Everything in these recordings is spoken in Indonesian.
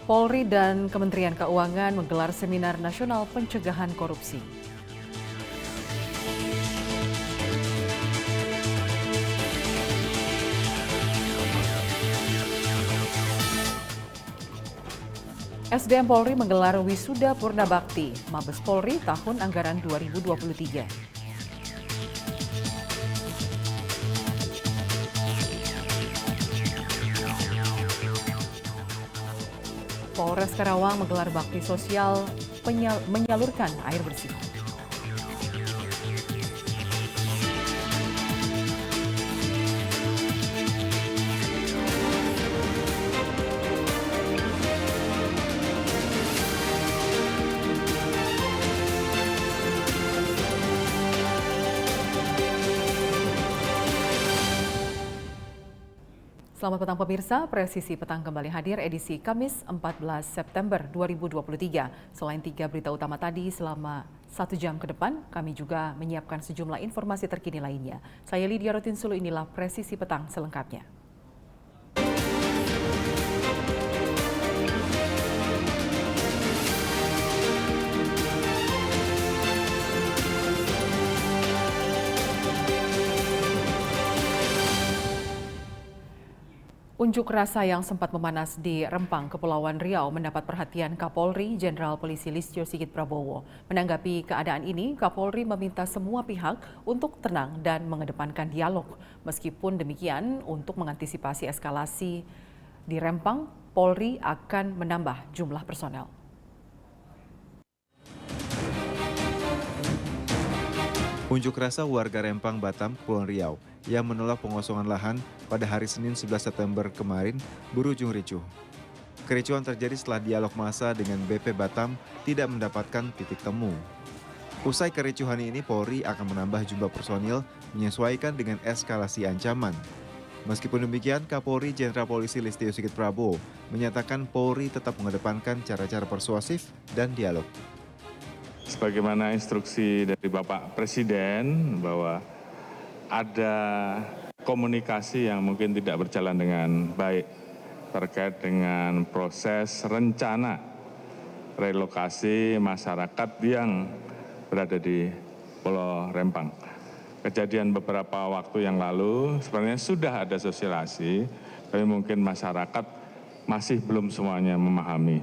Polri dan Kementerian Keuangan menggelar seminar nasional pencegahan korupsi. SDM Polri menggelar Wisuda Purna Bakti Mabes Polri tahun anggaran 2023. Polres Karawang menggelar bakti sosial menyalurkan air bersih. Selamat petang pemirsa, Presisi Petang kembali hadir edisi Kamis 14 September 2023. Selain 3 berita utama tadi, selama 1 jam ke depan, kami juga menyiapkan sejumlah informasi terkini lainnya. Saya Lydia Rotinsulu, inilah Presisi Petang selengkapnya. Unjuk rasa yang sempat memanas di Rempang, Kepulauan Riau mendapat perhatian Kapolri Jenderal Polisi Listio Sigit Prabowo. Menanggapi keadaan ini, Kapolri meminta semua pihak untuk tenang dan mengedepankan dialog. Meskipun demikian, untuk mengantisipasi eskalasi di Rempang, Polri akan menambah jumlah personel. Unjuk rasa warga Rempang, Batam, Kepulauan Riau yang menolak pengosongan lahan pada hari Senin 11 September kemarin berujung ricuh. Kericuhan terjadi setelah dialog massa dengan BP Batam tidak mendapatkan titik temu. Usai kericuhan ini, Polri akan menambah jumlah personil menyesuaikan dengan eskalasi ancaman. Meskipun demikian, Kapolri Jenderal Polisi Listio Sigit Prabowo menyatakan Polri tetap mengedepankan cara-cara persuasif dan dialog. Sebagaimana instruksi dari Bapak Presiden bahwa ada komunikasi yang mungkin tidak berjalan dengan baik terkait dengan proses rencana relokasi masyarakat yang berada di Pulau Rempang. Kejadian beberapa waktu yang lalu sebenarnya sudah ada sosialisasi, tapi mungkin masyarakat masih belum semuanya memahami.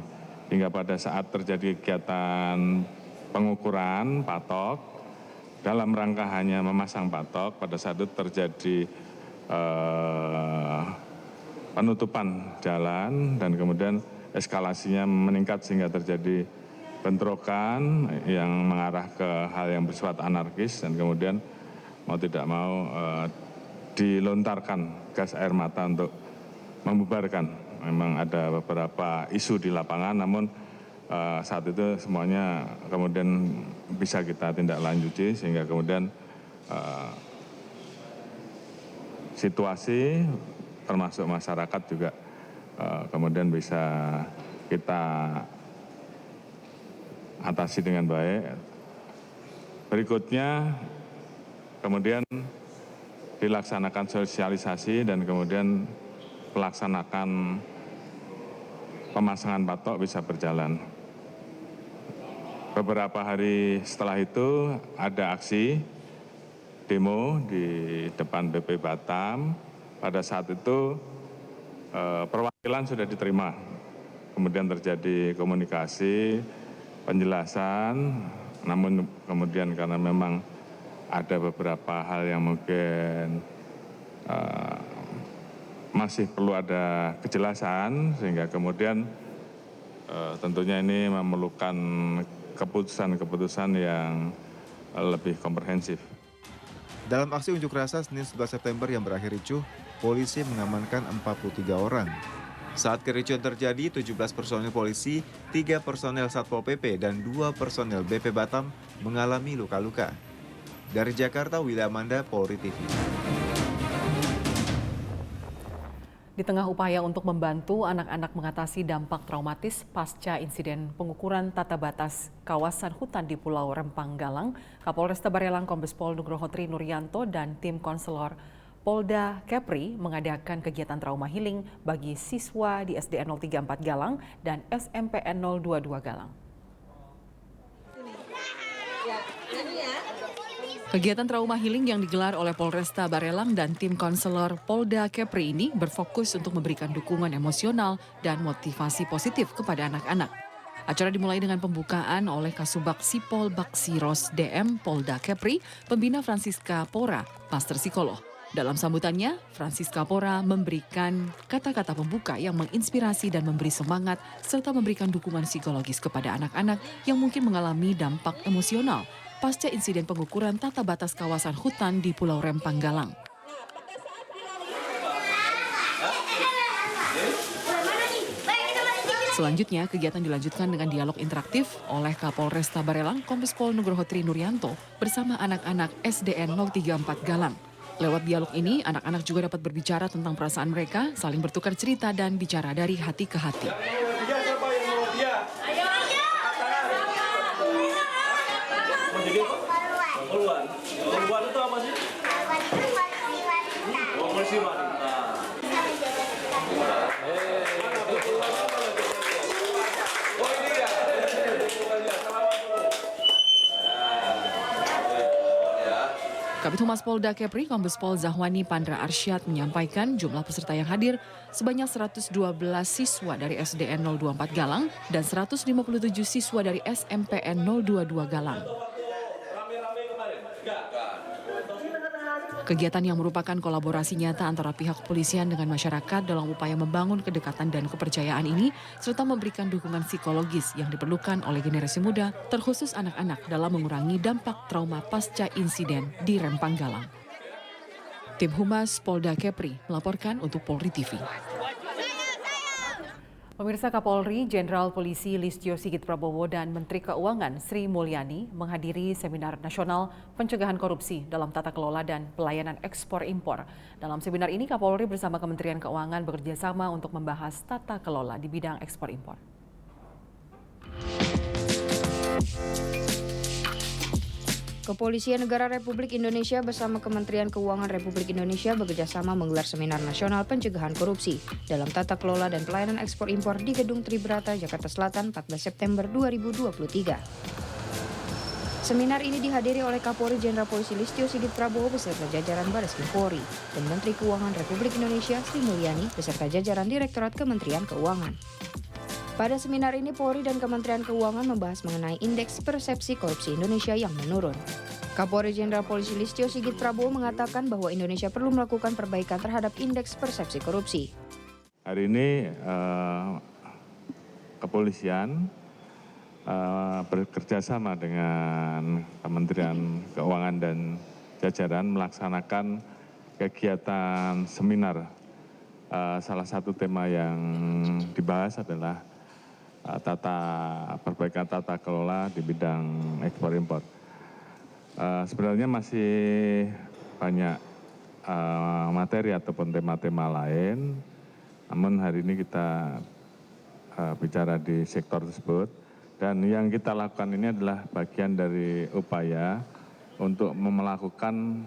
Hingga pada saat terjadi kegiatan pengukuran patok, dalam rangka hanya memasang patok, pada saat itu terjadi penutupan jalan dan kemudian eskalasinya meningkat sehingga terjadi bentrokan yang mengarah ke hal yang bersifat anarkis dan kemudian mau tidak mau dilontarkan gas air mata untuk membubarkan. Memang ada beberapa isu di lapangan, namun saat itu semuanya kemudian bisa kita tindak lanjuti sehingga kemudian situasi termasuk masyarakat juga kemudian bisa kita atasi dengan baik. Berikutnya kemudian dilaksanakan sosialisasi dan kemudian pelaksanaan pemasangan patok bisa berjalan. Beberapa hari setelah itu ada aksi demo di depan BP Batam. Pada saat itu perwakilan sudah diterima. Kemudian terjadi komunikasi, penjelasan, namun kemudian karena memang ada beberapa hal yang mungkin masih perlu ada kejelasan, sehingga kemudian tentunya ini memerlukan keputusan-keputusan yang lebih komprehensif. Dalam aksi unjuk rasa Senin 11 September yang berakhir ricuh, polisi mengamankan 43 orang. Saat kericuhan terjadi, 17 personel polisi, 3 personel Satpol PP, dan 2 personel BP Batam mengalami luka-luka. Dari Jakarta, Willy Amanda, Polri TV. Di tengah upaya untuk membantu anak-anak mengatasi dampak traumatis pasca insiden pengukuran tata batas kawasan hutan di Pulau Rempang Galang, Kapolresta Barelang Kombes Pol Nugroho Tri Nuryanto dan tim konselor Polda Kepri mengadakan kegiatan trauma healing bagi siswa di SDN 034 Galang dan SMPN 022 Galang. Kegiatan trauma healing yang digelar oleh Polresta Barelang dan tim konselor Polda Kepri ini berfokus untuk memberikan dukungan emosional dan motivasi positif kepada anak-anak. Acara dimulai dengan pembukaan oleh Kasubag Sipol Baksiros DM Polda Kepri, pembina Francisca Pora, Master Psikolog. Dalam sambutannya, Francisca Pora memberikan kata-kata pembuka yang menginspirasi dan memberi semangat serta memberikan dukungan psikologis kepada anak-anak yang mungkin mengalami dampak emosional pasca insiden pengukuran tata batas kawasan hutan di Pulau Rempang Galang. Selanjutnya, kegiatan dilanjutkan dengan dialog interaktif oleh Kapolresta Barelang Kombes Pol Nugroho Tri Nuryanto bersama anak-anak SDN 034 Galang. Lewat dialog ini, anak-anak juga dapat berbicara tentang perasaan mereka, saling bertukar cerita dan bicara dari hati ke hati. Poluan itu apa sih? Polisi wanita. Kabid Humas Polda Kepri, Kombes Pol Zahwani Pandra Arsyad menyampaikan jumlah peserta yang hadir sebanyak 112 siswa dari SDN 024 Galang dan 157 siswa dari SMPN 022 Galang. Kegiatan yang merupakan kolaborasi nyata antara pihak kepolisian dengan masyarakat dalam upaya membangun kedekatan dan kepercayaan ini, serta memberikan dukungan psikologis yang diperlukan oleh generasi muda, terkhusus anak-anak dalam mengurangi dampak trauma pasca insiden di Rempang Galang. Tim Humas Polda Kepri melaporkan untuk Polri TV. Pemirsa, Kapolri Jenderal Polisi Listio Sigit Prabowo dan Menteri Keuangan Sri Mulyani menghadiri Seminar Nasional Pencegahan Korupsi dalam Tata Kelola dan Pelayanan Ekspor-Impor. Dalam seminar ini, Kapolri bersama Kementerian Keuangan bekerjasama untuk membahas tata kelola di bidang ekspor-impor. Kepolisian Negara Republik Indonesia bersama Kementerian Keuangan Republik Indonesia bekerjasama menggelar Seminar Nasional Pencegahan Korupsi dalam Tata Kelola dan Pelayanan Ekspor-Impor di Gedung Tribrata, Jakarta Selatan 14 September 2023. Seminar ini dihadiri oleh Kapolri Jenderal Polisi Listio Sigit Prabowo beserta jajaran Bareskrim Polri dan Menteri Keuangan Republik Indonesia Sri Mulyani beserta jajaran Direktorat Kementerian Keuangan. Pada seminar ini, Polri dan Kementerian Keuangan membahas mengenai Indeks Persepsi Korupsi Indonesia yang menurun. Kapolri Jenderal Polisi Listio Sigit Prabowo mengatakan bahwa Indonesia perlu melakukan perbaikan terhadap Indeks Persepsi Korupsi. Hari ini kepolisian bekerjasama dengan Kementerian Keuangan dan jajaran melaksanakan kegiatan seminar. Salah satu tema yang dibahas adalah perbaikan tata kelola di bidang ekspor impor. Sebenarnya masih banyak materi ataupun tema-tema lain, namun hari ini kita bicara di sektor tersebut, dan yang kita lakukan ini adalah bagian dari upaya untuk melakukan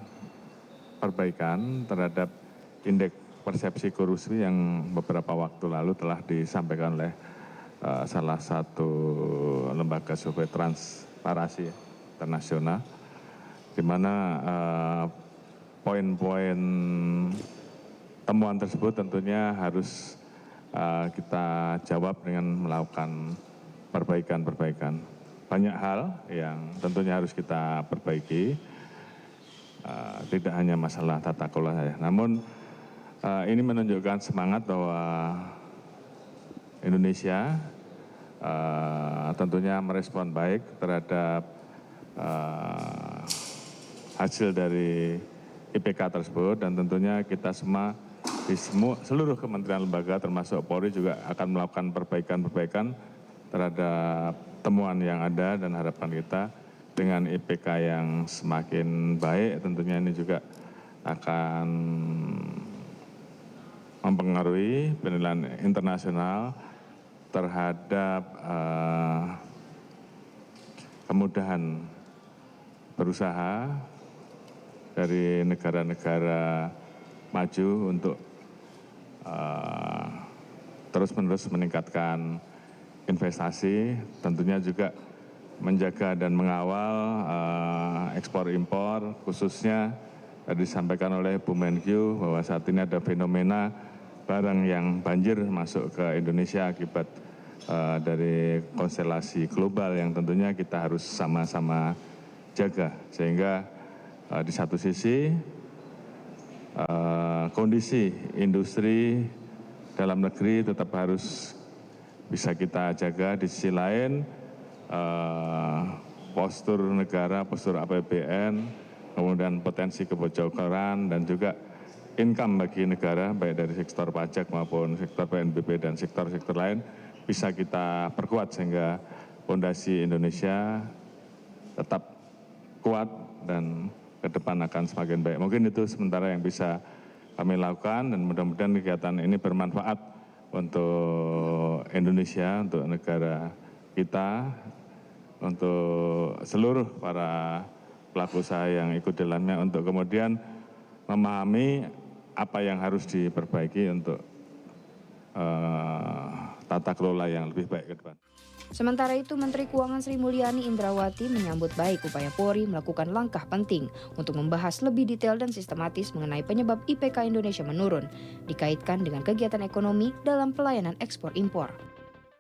perbaikan terhadap indeks persepsi korupsi yang beberapa waktu lalu telah disampaikan oleh salah satu lembaga survei transparansi internasional, di mana poin-poin temuan tersebut tentunya harus kita jawab dengan melakukan perbaikan-perbaikan. Banyak hal yang tentunya harus kita perbaiki, tidak hanya masalah tata kelola saja. Namun ini menunjukkan semangat bahwa Indonesia tentunya merespon baik terhadap hasil dari IPK tersebut, dan tentunya kita semua di seluruh kementerian lembaga termasuk Polri juga akan melakukan perbaikan-perbaikan terhadap temuan yang ada, dan harapan kita dengan IPK yang semakin baik tentunya ini juga akan mempengaruhi penilaian internasional terhadap kemudahan berusaha dari negara-negara maju untuk terus-menerus meningkatkan investasi, tentunya juga menjaga dan mengawal ekspor-impor, khususnya tadi disampaikan oleh Bu Menkyu bahwa saat ini ada fenomena barang yang banjir masuk ke Indonesia akibat dari konstelasi global yang tentunya kita harus sama-sama jaga. Sehingga di satu sisi kondisi industri dalam negeri tetap harus bisa kita jaga, di sisi lain postur negara, postur APBN, kemudian potensi kebocoran dan juga income bagi negara baik dari sektor pajak maupun sektor PNBP dan sektor-sektor lain bisa kita perkuat sehingga fondasi Indonesia tetap kuat dan ke depan akan semakin baik. Mungkin itu sementara yang bisa kami lakukan dan mudah-mudahan kegiatan ini bermanfaat untuk Indonesia, untuk negara kita, untuk seluruh para pelaku usaha yang ikut dalamnya untuk kemudian memahami apa yang harus diperbaiki untuk tata kelola yang lebih baik ke depan. Sementara itu, Menteri Keuangan Sri Mulyani Indrawati menyambut baik upaya Polri melakukan langkah penting untuk membahas lebih detail dan sistematis mengenai penyebab IPK Indonesia menurun, dikaitkan dengan kegiatan ekonomi dalam pelayanan ekspor-impor.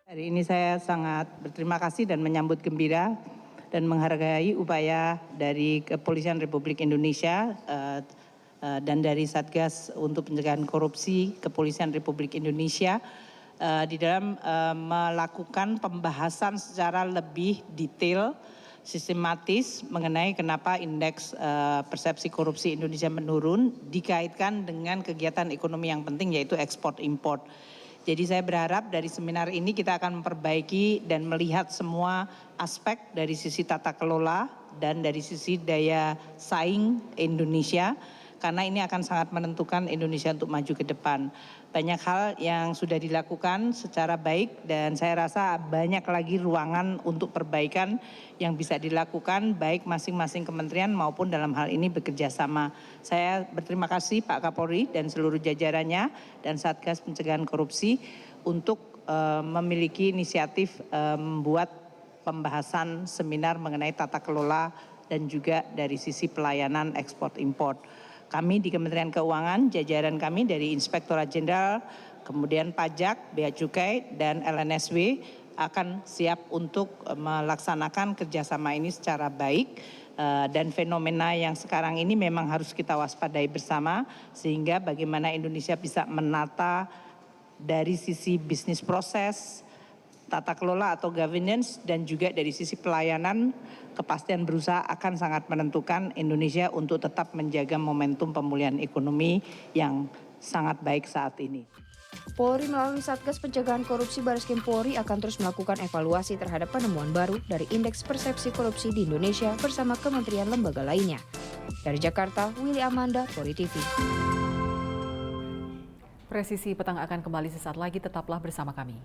Hari ini saya sangat berterima kasih dan menyambut gembira dan menghargai upaya dari Kepolisian Republik Indonesia dan dari Satgas untuk Pencegahan Korupsi Kepolisian Republik Indonesia di dalam melakukan pembahasan secara lebih detail, sistematis mengenai kenapa indeks persepsi korupsi Indonesia menurun dikaitkan dengan kegiatan ekonomi yang penting yaitu ekspor impor. Jadi saya berharap dari seminar ini kita akan memperbaiki dan melihat semua aspek dari sisi tata kelola dan dari sisi daya saing Indonesia karena ini akan sangat menentukan Indonesia untuk maju ke depan. Banyak hal yang sudah dilakukan secara baik dan saya rasa banyak lagi ruangan untuk perbaikan yang bisa dilakukan baik masing-masing kementerian maupun dalam hal ini bekerja sama. Saya berterima kasih Pak Kapolri dan seluruh jajarannya dan Satgas Pencegahan Korupsi untuk memiliki inisiatif membuat pembahasan seminar mengenai tata kelola dan juga dari sisi pelayanan ekspor impor. Kami di Kementerian Keuangan, jajaran kami dari Inspektorat Jenderal, kemudian Pajak, Bea Cukai, dan LNSW akan siap untuk melaksanakan kerjasama ini secara baik. Dan fenomena yang sekarang ini memang harus kita waspadai bersama, sehingga bagaimana Indonesia bisa menata dari sisi bisnis proses, tata kelola atau governance, dan juga dari sisi pelayanan, kepastian berusaha akan sangat menentukan Indonesia untuk tetap menjaga momentum pemulihan ekonomi yang sangat baik saat ini. Polri melalui Satgas Pencegahan Korupsi Bareskrim Polri akan terus melakukan evaluasi terhadap penemuan baru dari indeks persepsi korupsi di Indonesia bersama kementerian lembaga lainnya. Dari Jakarta, Willy Amanda, Polri TV. Presisi petang akan kembali sesaat lagi, tetaplah bersama kami.